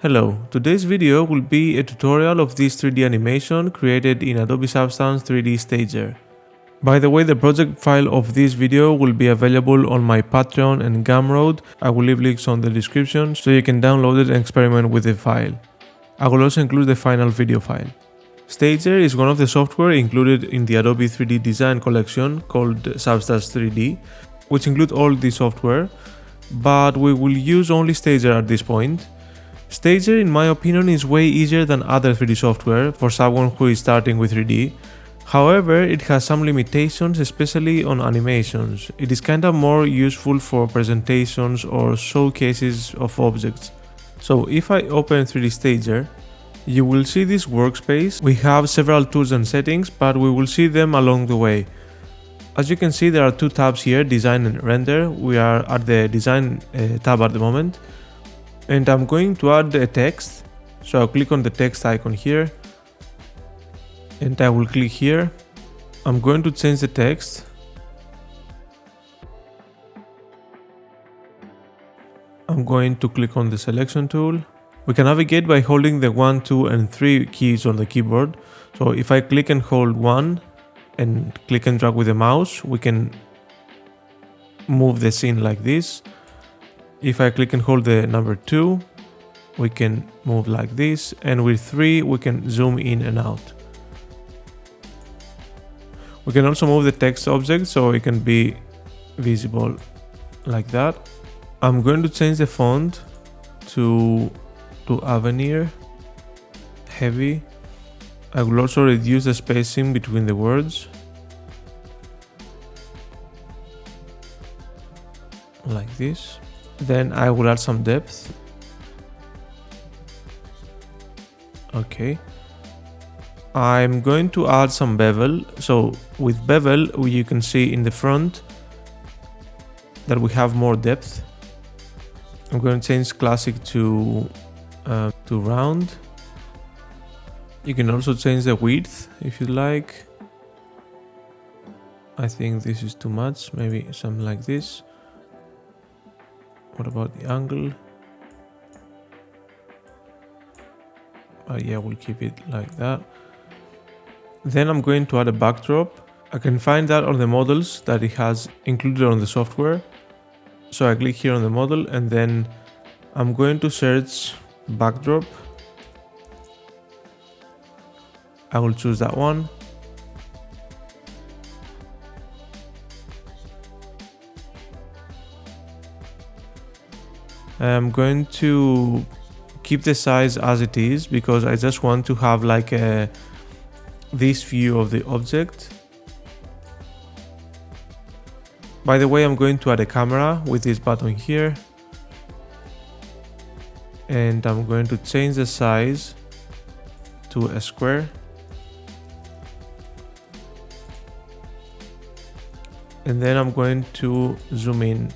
Hello, today's video will be a tutorial of this 3D animation created in Adobe Substance 3D Stager. By the way, the project file of this video will be available on my Patreon and Gumroad. I will leave links on the description so you can download it and experiment with the file. I will also include the final video file. Stager is one of the software included in the Adobe 3D Design collection called Substance 3D, which include all the software, but we will use only Stager at this point. Stager, in my opinion, is way easier than other 3D software for someone who is starting with 3D. However, it has some limitations, especially on animations. It is kinda more useful for presentations or showcases of objects. So if I open 3D Stager, you will see this workspace. We have several tools and settings, but we will see them along the way. As you can see, there are two tabs here, Design and Render. We are at the Design tab at the moment. And I'm going to add a text, so I'll click on the text icon here and I will click here. I'm going to change the text. I'm going to click on the selection tool. We can navigate by holding the 1, 2 and 3 keys on the keyboard. So if I click and hold 1 and click and drag with the mouse, we can move the scene like this. If I click and hold the number 2, we can move like this, and with 3 we can zoom in and out. We can also move the text object so it can be visible like that. I'm going to change the font to Avenir Heavy. I will also reduce the spacing between the words like this. Then I will add some depth. Okay. I'm going to add some bevel. So with bevel, you can see in the front that we have more depth. I'm going to change classic to round. You can also change the width if you like. I think this is too much, maybe something like this. What about the angle? Yeah, we'll keep it like that. Then I'm going to add a backdrop. I can find that on the models that it has included on the software. So I click here on the model and then I'm going to search backdrop. I will choose that one. I'm going to keep the size as it is because I just want to have like this view of the object. By the way, I'm going to add a camera with this button here. And I'm going to change the size to a square. And then I'm going to zoom in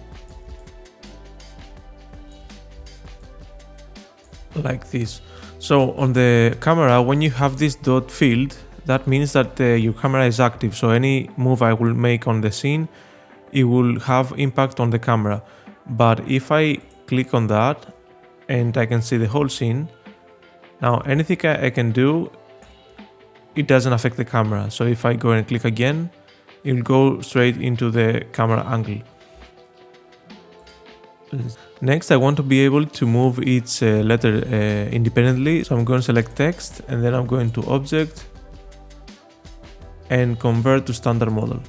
like this. So on the camera, when you have this dot field, that means that your camera is active. So any move I will make on the scene, it will have impact on the camera. But if I click on that and I can see the whole scene, now anything I can do, it doesn't affect the camera. So if I go and click again, it will go straight into the camera angle. Next, I want to be able to move each letter independently. So I'm going to select text and then I'm going to object and convert to standard model.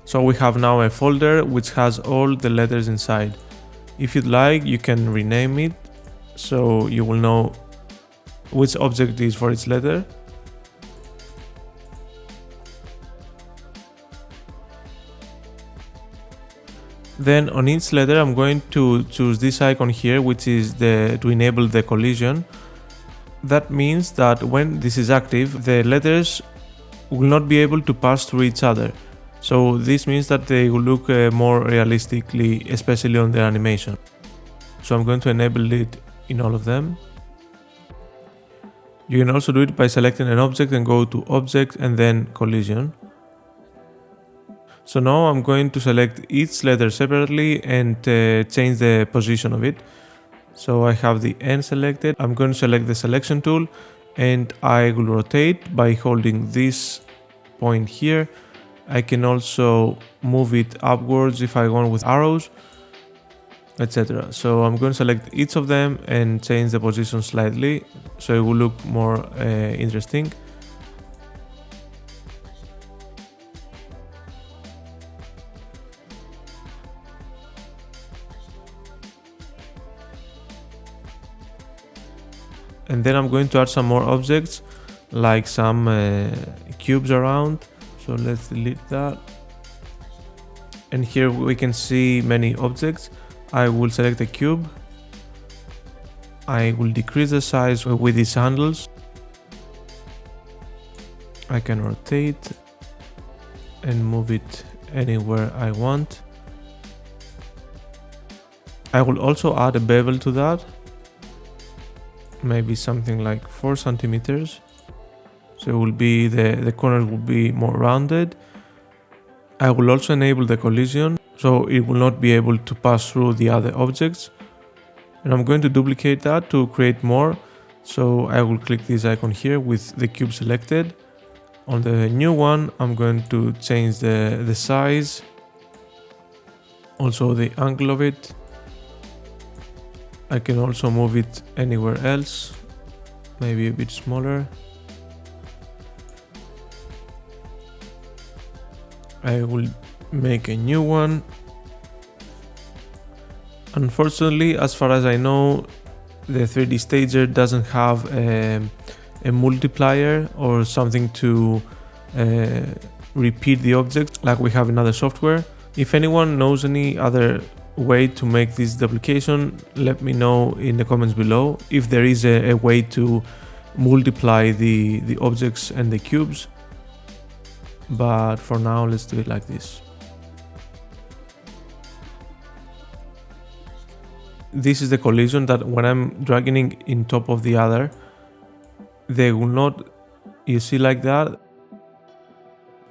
So we have now a folder which has all the letters inside. If you'd like, you can rename it so you will know which object is for each letter. Then on each letter, I'm going to choose this icon here, which is to enable the collision. That means that when this is active, the letters will not be able to pass through each other. So this means that they will look more realistically, especially on the animation. So I'm going to enable it in all of them. You can also do it by selecting an object and go to Object and then Collision. So now I'm going to select each letter separately and change the position of it. So I have the end selected. I'm going to select the selection tool and I will rotate by holding this point here. I can also move it upwards if I want with arrows, etc. So I'm going to select each of them and change the position slightly so it will look more interesting. And then I'm going to add some more objects, like some cubes around. So let's delete that. And here we can see many objects. I will select a cube. I will decrease the size with these handles. I can rotate and move it anywhere I want. I will also add a bevel to that. Maybe something like 4 centimeters. So it will be the corners will be more rounded. I will also enable the collision, so it will not be able to pass through the other objects. And I'm going to duplicate that to create more. So I will click this icon here with the cube selected. On the new one, I'm going to change the size, also the angle of it. I can also move it anywhere else, maybe a bit smaller. I will make a new one. Unfortunately, as far as I know, the 3D Stager doesn't have a multiplier or something to repeat the object like we have in other software. If anyone knows any other way to make this duplication, let me know in the comments below if there is a way to multiply the objects and the cubes. But for now, let's do it like this. This is the collision that when I'm dragging it in top of the other, they will not, you see like that,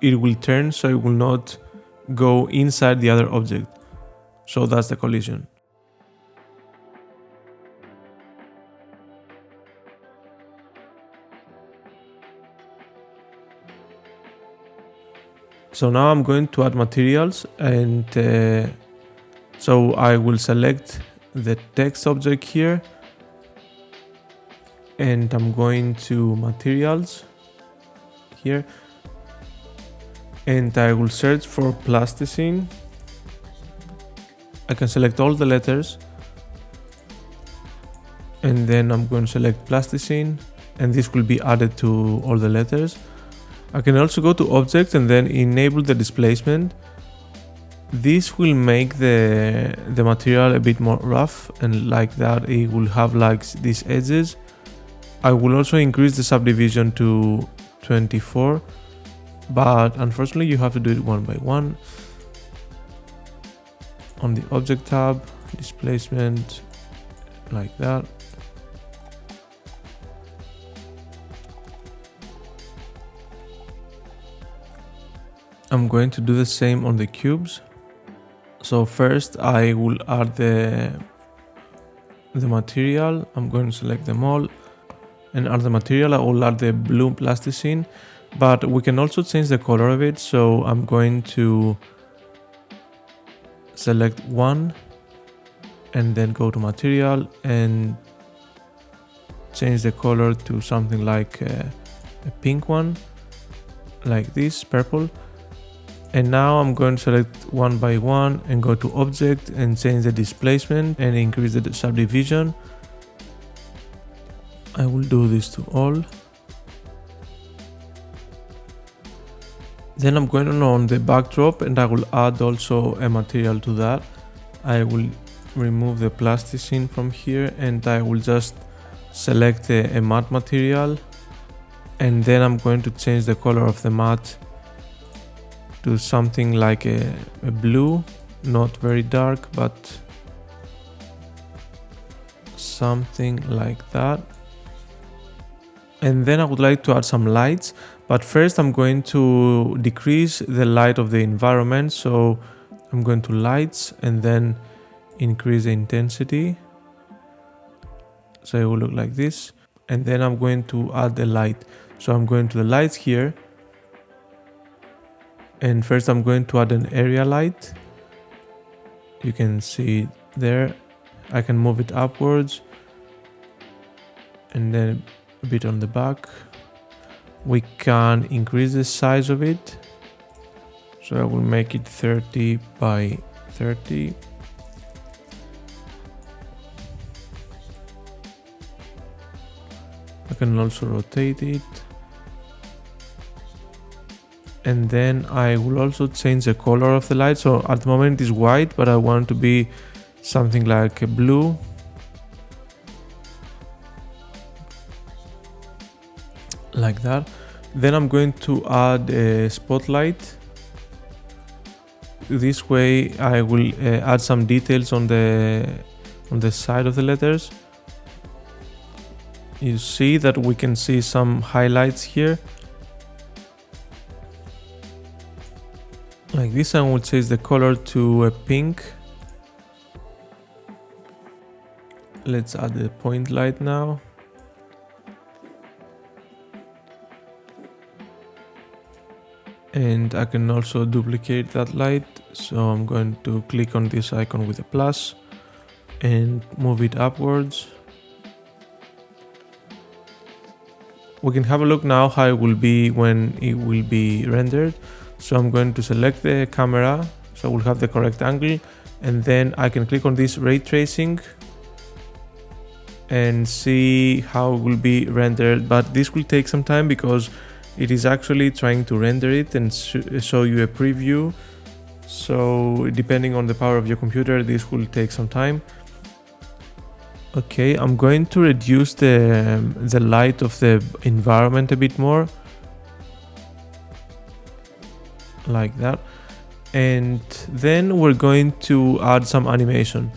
it will turn so it will not go inside the other object. So that's the collision. So now I'm going to add materials, and so I will select the text object here, and I'm going to materials here, and I will search for plasticine. I can select all the letters, and then I'm going to select plasticine, and this will be added to all the letters. I can also go to objects and then enable the displacement. This will make the material a bit more rough, and like that it will have like these edges. I will also increase the subdivision to 24, but unfortunately you have to do it one by one. On the object tab, displacement, like that. I'm going to do the same on the cubes. So first I will add the material. I'm going to select them all and add the material. I will add the blue plasticine, but we can also change the color of it. So I'm going to select one and then go to material and change the color to something like a pink one, like this, purple. And now I'm going to select one by one and go to object and change the displacement and increase the subdivision. I will do this to all. Then I'm going on the backdrop and I will add also a material to that. I will remove the plasticine from here and I will just select a matte material, and then I'm going to change the color of the matte to something like a blue, not very dark, but something like that. And then I would like to add some lights, but first I'm going to decrease the light of the environment. So I'm going to lights and then increase the intensity. So it will look like this. And then I'm going to add a light. So I'm going to the lights here. And first I'm going to add an area light. You can see it there. I can move it upwards. And then a bit on the back. We can increase the size of it. So I will make it 30 by 30. I can also rotate it. And then I will also change the color of the light. So at the moment it is white, but I want to be something like a blue. Like that. Then I'm going to add a spotlight. This way I will add some details on the side of the letters. You see that we can see some highlights here. Like this, I will change the color to a pink. Let's add the point light now. And I can also duplicate that light. So I'm going to click on this icon with a plus and move it upwards. We can have a look now how it will be when it will be rendered. So I'm going to select the camera, so we'll have the correct angle, and then I can click on this ray tracing and see how it will be rendered. But this will take some time because it is actually trying to render it and show you a preview. So depending on the power of your computer, this will take some time. Okay, I'm going to reduce the light of the environment a bit more. Like that. And then we're going to add some animation.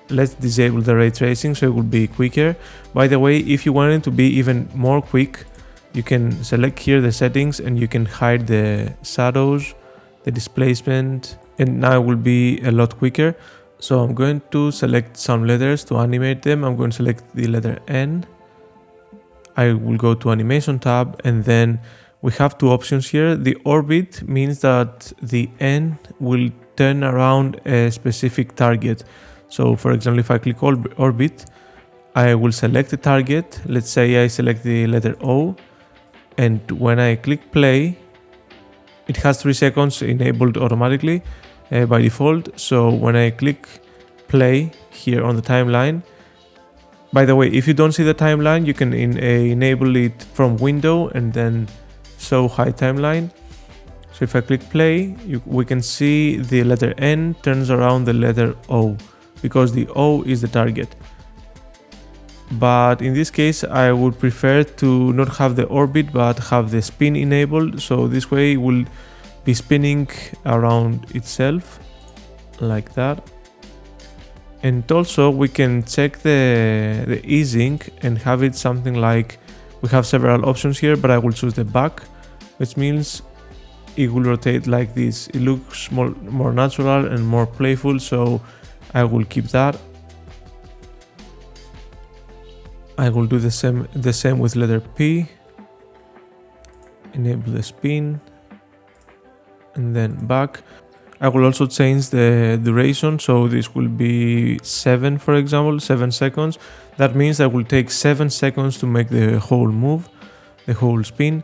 Let's disable the ray tracing so it will be quicker. By the way, if you want it to be even more quick, you can select here the settings and you can hide the shadows, the displacement, and now it will be a lot quicker. So I'm going to select some letters to animate them. I'm going to select the letter N. I will go to animation tab, and then we have two options here. The orbit means that the N will turn around a specific target. So for example, if I click orbit, I will select the target. Let's say I select the letter O, and when I click play, it has 3 seconds enabled automatically by default. So when I click play here on the timeline, by the way, if you don't see the timeline, you can enable it from window and then show high timeline. So if I click play, we can see the letter N turns around the letter O because the O is the target. But in this case, I would prefer to not have the orbit but have the spin enabled. So this way it will be spinning around itself like that. And also we can check the easing and have it something like, we have several options here, but I will choose the back, which means it will rotate like this. It looks more natural and more playful, so I will keep that. I will do the same with letter P. Enable the spin and then back. I will also change the duration, so this will be 7, for example, 7 seconds. That means that will take 7 seconds to make the whole move, the whole spin.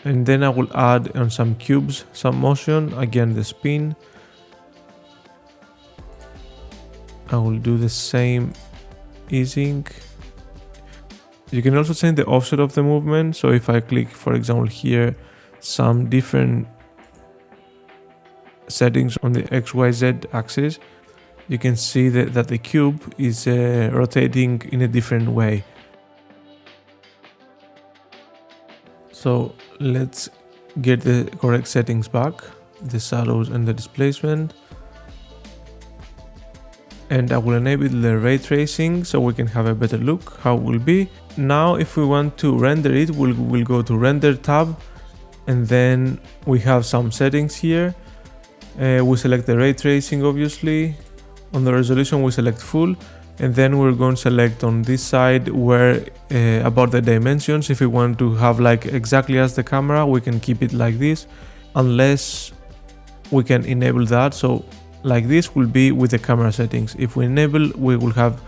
And then I will add on some cubes, some motion, again the spin. I will do the same easing. You can also change the offset of the movement. So if I click, for example, here, some different settings on the XYZ axis, you can see that the cube is rotating in a different way. So let's get the correct settings back, the shadows and the displacement. And I will enable the ray tracing so we can have a better look how it will be. Now if we want to render it, we'll go to render tab, and then we have some settings here. We select the ray tracing, obviously. On the resolution we select full, and then we're going to select on this side where about the dimensions. If we want to have like exactly as the camera, we can keep it like this, unless we can enable that. So like this will be with the camera settings. If we enable, we will have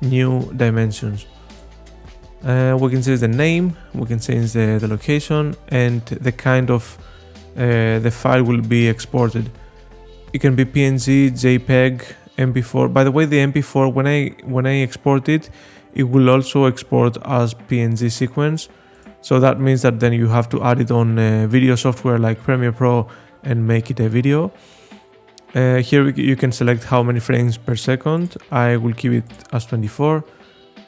new dimensions. We can change the name, we can change the location, and the kind of the file will be exported. It can be PNG, JPEG, MP4. By the way, the MP4, when I export it, it will also export as PNG sequence. So that means that then you have to add it on video software like Premiere Pro and make it a video. Here you can select how many frames per second. I will keep it as 24.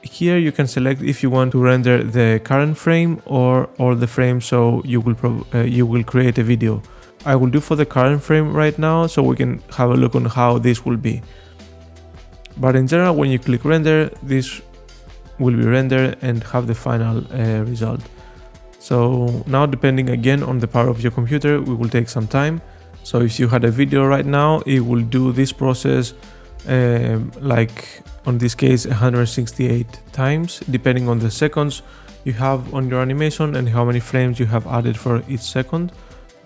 Here you can select if you want to render the current frame or all the frames, so you will create a video. I will do for the current frame right now, so we can have a look on how this will be. But in general, when you click render, this will be rendered and have the final result. So now, depending again on the power of your computer, we will take some time. So if you had a video right now, it will do this process like on this case 168 times, depending on the seconds you have on your animation and how many frames you have added for each second.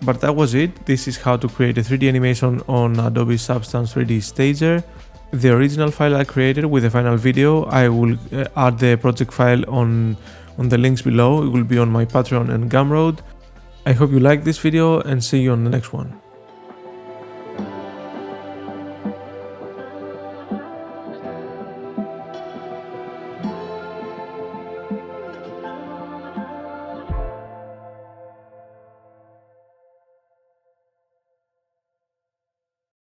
But that was it. This is how to create a 3D animation on Adobe Substance 3D Stager. The original file I created with the final video, I will add the project file on the links below. It will be on my Patreon and Gumroad. I hope you liked this video and see you on the next one.